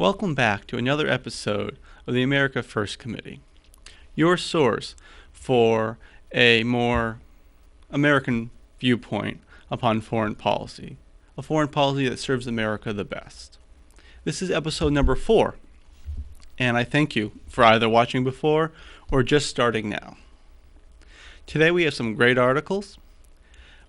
Welcome back to another episode of the America First Committee, your source for a more American viewpoint upon foreign policy, a foreign policy that serves America the best. This is episode number 4, and I thank you for either watching before or just starting now. Today we have some great articles.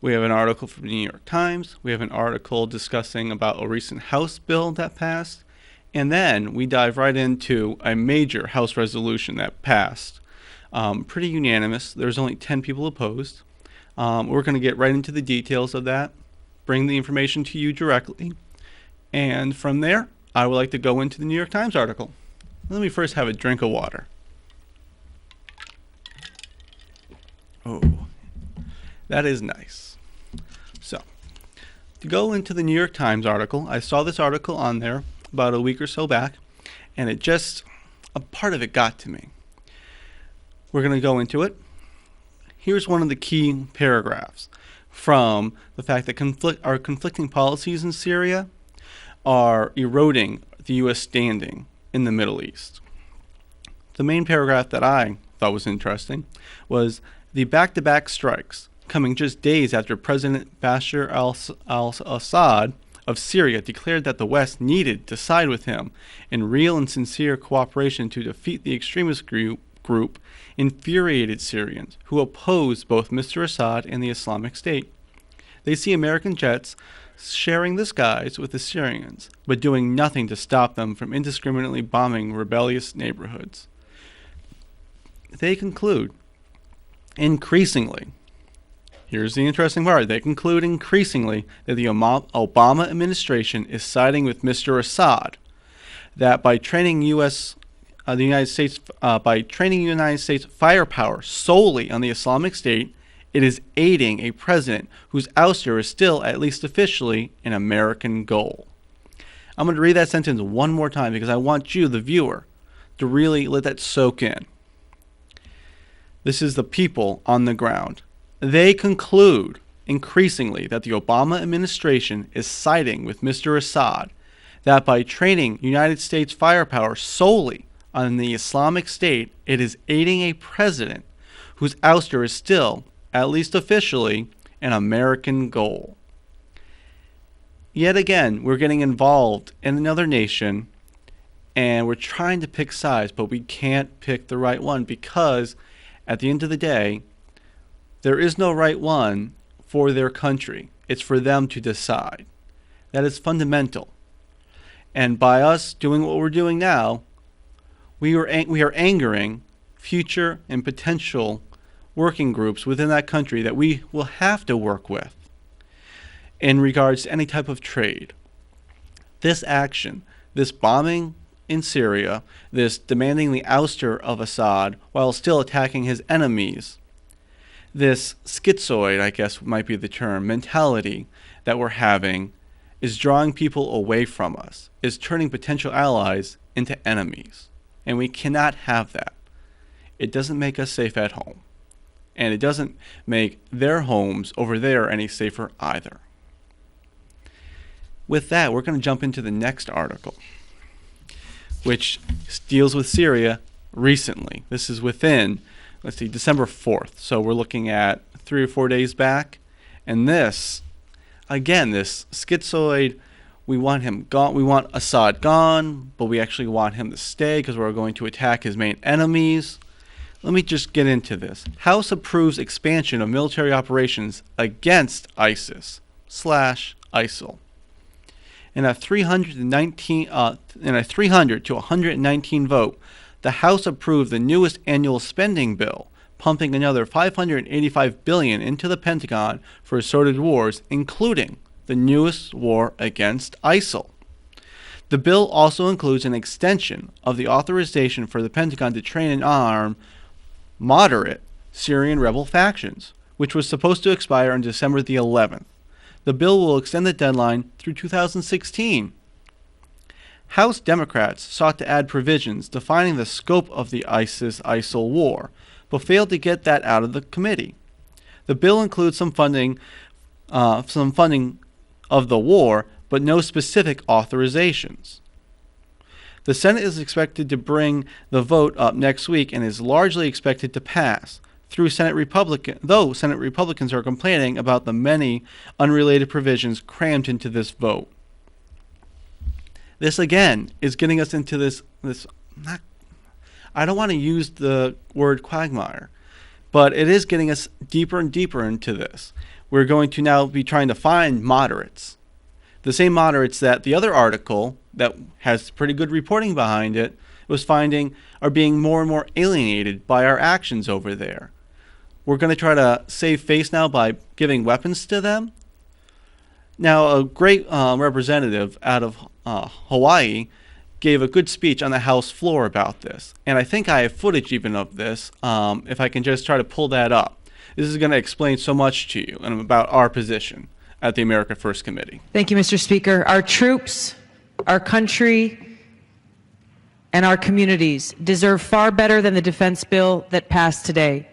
We have an article from the New York Times. We have an article discussing about a recent House bill that passed. And then we dive right into a major House resolution that passed. Pretty unanimous. There's only 10 people opposed. We're going to get right into the details of that, bring the information to you directly. And from there, I would like to go into the New York Times article. Let me first have a drink of water. Oh, that is nice. So, to go into the New York Times article, I saw this article on there about a week or so back, and a part of it got to me. We're going to go into it. Here's one of the key paragraphs from the fact that our conflicting policies in Syria are eroding the U.S. standing in the Middle East. The main paragraph that I thought was interesting was the back-to-back strikes coming just days after President Bashar al-Assad of Syria declared that the West needed to side with him in real and sincere cooperation to defeat the extremist group infuriated Syrians who oppose both Mr. Assad and the Islamic State. They see American jets sharing the skies with the Syrians, but doing nothing to stop them from indiscriminately bombing rebellious neighborhoods. They conclude, increasingly, here's the interesting part. They conclude increasingly that the Obama administration is siding with Mr. Assad, that by training the United States firepower solely on the Islamic State, it is aiding a president whose ouster is still, at least officially, an American goal. I'm going to read that sentence one more time because I want you, the viewer, to really let that soak in. This is the people on the ground. They conclude increasingly that the Obama administration is siding with Mr. Assad, that by training United States firepower solely on the Islamic State, it is aiding a president whose ouster is still, at least officially, an American goal. Yet again, we're getting involved in another nation, and we're trying to pick sides, but we can't pick the right one because, at the end of the day, there is no right one for their country. It's for them to decide. That is fundamental. And by us doing what we're doing now, we are angering future and potential working groups within that country that we will have to work with in regards to any type of trade. This action, this bombing in Syria, this demanding the ouster of Assad while still attacking his enemies, this schizoid, I guess might be the term, mentality that we're having is drawing people away from us, is turning potential allies into enemies. And we cannot have that. It doesn't make us safe at home. And it doesn't make their homes over there any safer either. With that, we're going to jump into the next article, which deals with Syria recently. This is within December 4th. So we're looking at 3 or 4 days back. And this schizoid, we want him gone. We want Assad gone, but we actually want him to stay because we're going to attack his main enemies. Let me just get into this. House approves expansion of military operations against ISIS/ISIL. In a 300 to 119 vote, the House approved the newest annual spending bill, pumping another $585 billion into the Pentagon for assorted wars, including the newest war against ISIL. The bill also includes an extension of the authorization for the Pentagon to train and arm moderate Syrian rebel factions, which was supposed to expire on December the 11th. The bill will extend the deadline through 2016. House Democrats sought to add provisions defining the scope of the ISIS-ISIL war, but failed to get that out of the committee. The bill includes some funding of the war, but no specific authorizations. The Senate is expected to bring the vote up next week and is largely expected to pass. Though Senate Republicans are complaining about the many unrelated provisions crammed into this vote. This again is getting us into this I don't want to use the word quagmire, but it is getting us deeper and deeper into this. We're going to now be trying to find moderates. The same moderates that the other article that has pretty good reporting behind it was finding are being more and more alienated by our actions over there. We're going to try to save face now by giving weapons to them. Now, a great representative out of Hawaii gave a good speech on the House floor about this. And I think I have footage even of this, if I can just try to pull that up. This is going to explain so much to you and about our position at the America First Committee. Thank you, Mr. Speaker. Our troops, our country, and our communities deserve far better than the defense bill that passed today.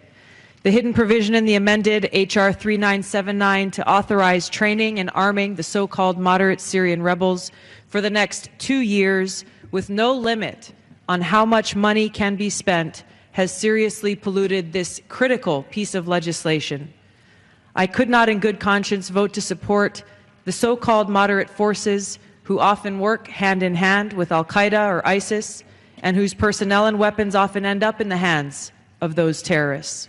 The hidden provision in the amended H.R. 3979 to authorize training and arming the so-called moderate Syrian rebels for the next 2 years with no limit on how much money can be spent has seriously polluted this critical piece of legislation. I could not in good conscience vote to support the so-called moderate forces who often work hand in hand with Al-Qaeda or ISIS and whose personnel and weapons often end up in the hands of those terrorists.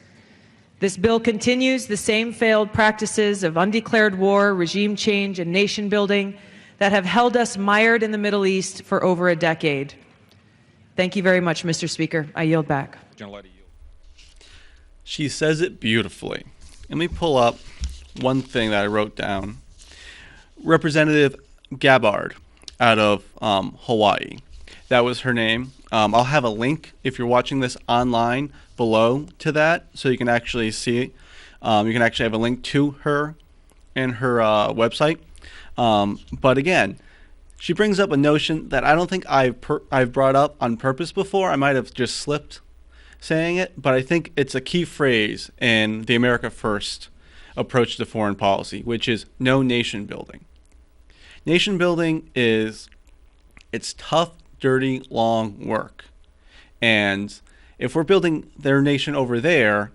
This bill continues the same failed practices of undeclared war, regime change, and nation building that have held us mired in the Middle East for over a decade. Thank you very much, Mr. Speaker. I yield back. She says it beautifully. Let me pull up one thing that I wrote down. Representative Gabbard out of Hawaii. That was her name. I'll have a link if you're watching this online below to that, so you can actually see it. You can actually have a link to her and her website. But again, she brings up a notion that I don't think I've brought up on purpose before. I might have just slipped saying it, but I think it's a key phrase in the America First approach to foreign policy, which is no nation building. Nation building it's tough, dirty, long work. And if we're building their nation over there,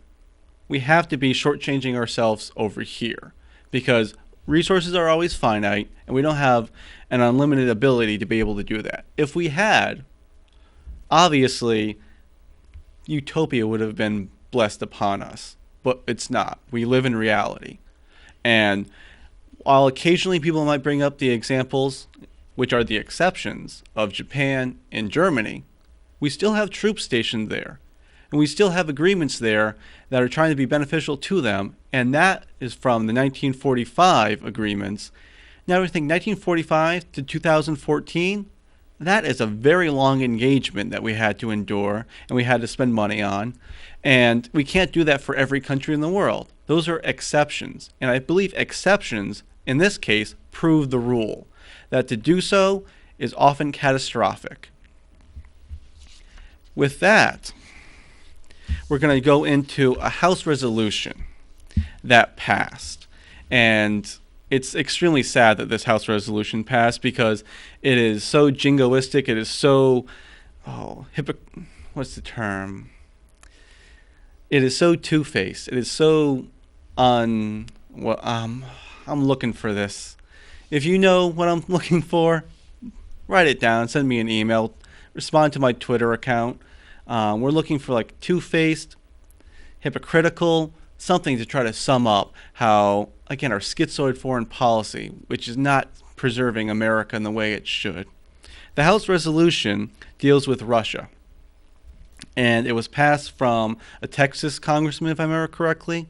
we have to be shortchanging ourselves over here because resources are always finite and we don't have an unlimited ability to be able to do that. If we had, obviously, utopia would have been blessed upon us, but it's not. We live in reality. And while occasionally people might bring up the examples, which are the exceptions, of Japan and Germany, we still have troops stationed there. And we still have agreements there that are trying to be beneficial to them, and that is from the 1945 agreements. Now we think 1945 to 2014, that is a very long engagement that we had to endure and we had to spend money on. And we can't do that for every country in the world. Those are exceptions. And I believe exceptions, in this case, prove the rule. That to do so is often catastrophic. With that, we're going to go into a House resolution that passed. And it's extremely sad that this House resolution passed because it is so jingoistic. It is so, what's the term? It is so two-faced. It is so I'm looking for this. If you know what I'm looking for, write it down. Send me an email. Respond to my Twitter account. We're looking for like two-faced, hypocritical, something to try to sum up how, again, our schizoid foreign policy, which is not preserving America in the way it should. The House resolution deals with Russia. And it was passed from a Texas congressman, if I remember correctly.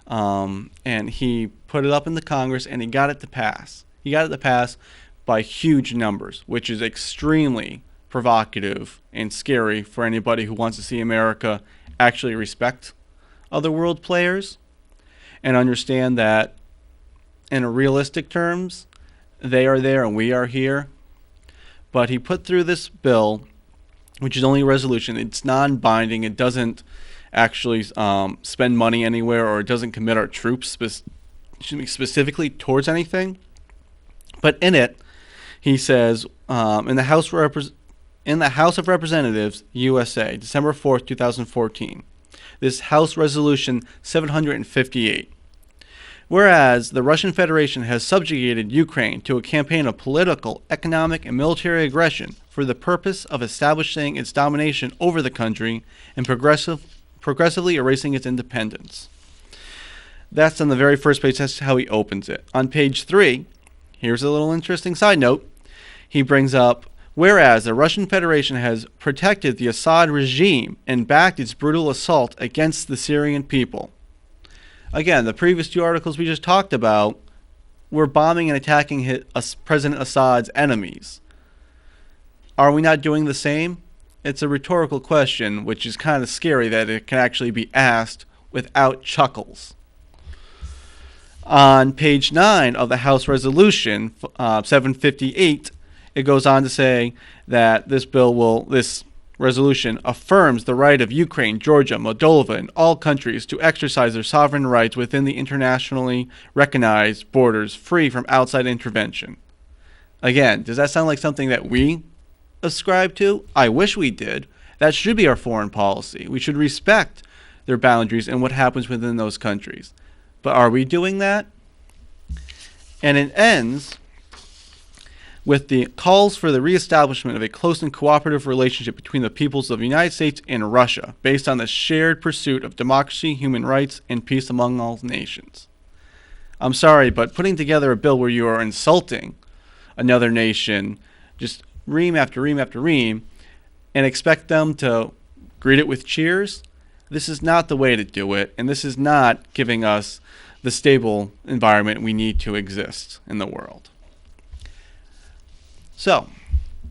And he put it up in the Congress, and he got it to pass. He got it to pass by huge numbers, which is extremely provocative and scary for anybody who wants to see America actually respect other world players and understand that in a realistic terms, they are there and we are here. But he put through this bill, which is only a resolution. It's non-binding. It doesn't actually spend money anywhere, or it doesn't commit our troops specifically towards anything. But in it, he says, in the in the House of Representatives, USA, December 4th, 2014. This House Resolution 758. Whereas the Russian Federation has subjugated Ukraine to a campaign of political, economic, and military aggression for the purpose of establishing its domination over the country and progressively erasing its independence. That's on the very first page. That's how he opens it. On page 3, here's a little interesting side note. He brings up, whereas the Russian Federation has protected the Assad regime and backed its brutal assault against the Syrian people. Again, the previous two articles we just talked about were bombing and attacking President Assad's enemies. Are we not doing the same? It's a rhetorical question, which is kind of scary that it can actually be asked without chuckles. On page 9 of the House Resolution 758, it goes on to say that this resolution affirms the right of Ukraine, Georgia, Moldova, and all countries to exercise their sovereign rights within the internationally recognized borders free from outside intervention. Again, does that sound like something that we ascribe to? I wish we did. That should be our foreign policy. We should respect their boundaries and what happens within those countries. But are we doing that? And it ends with the calls for the reestablishment of a close and cooperative relationship between the peoples of the United States and Russia, based on the shared pursuit of democracy, human rights, and peace among all nations. I'm sorry, but putting together a bill where you are insulting another nation, just ream after ream after ream, and expect them to greet it with cheers, this is not the way to do it, and this is not giving us the stable environment we need to exist in the world. So,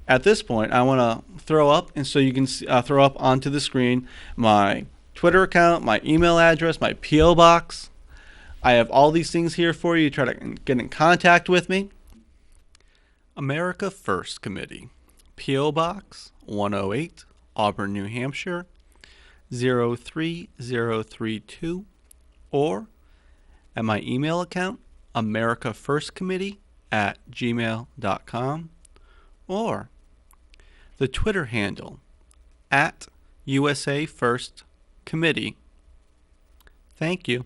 at this point, I want to throw up, and so you can throw up onto the screen my Twitter account, my email address, my P.O. box. I have all these things here for you to try to get in contact with me. America First Committee, P.O. Box 108, Auburn, New Hampshire 03032, or at my email account, americafirstcommittee@gmail.com, or the Twitter handle @USA First Committee. Thank you.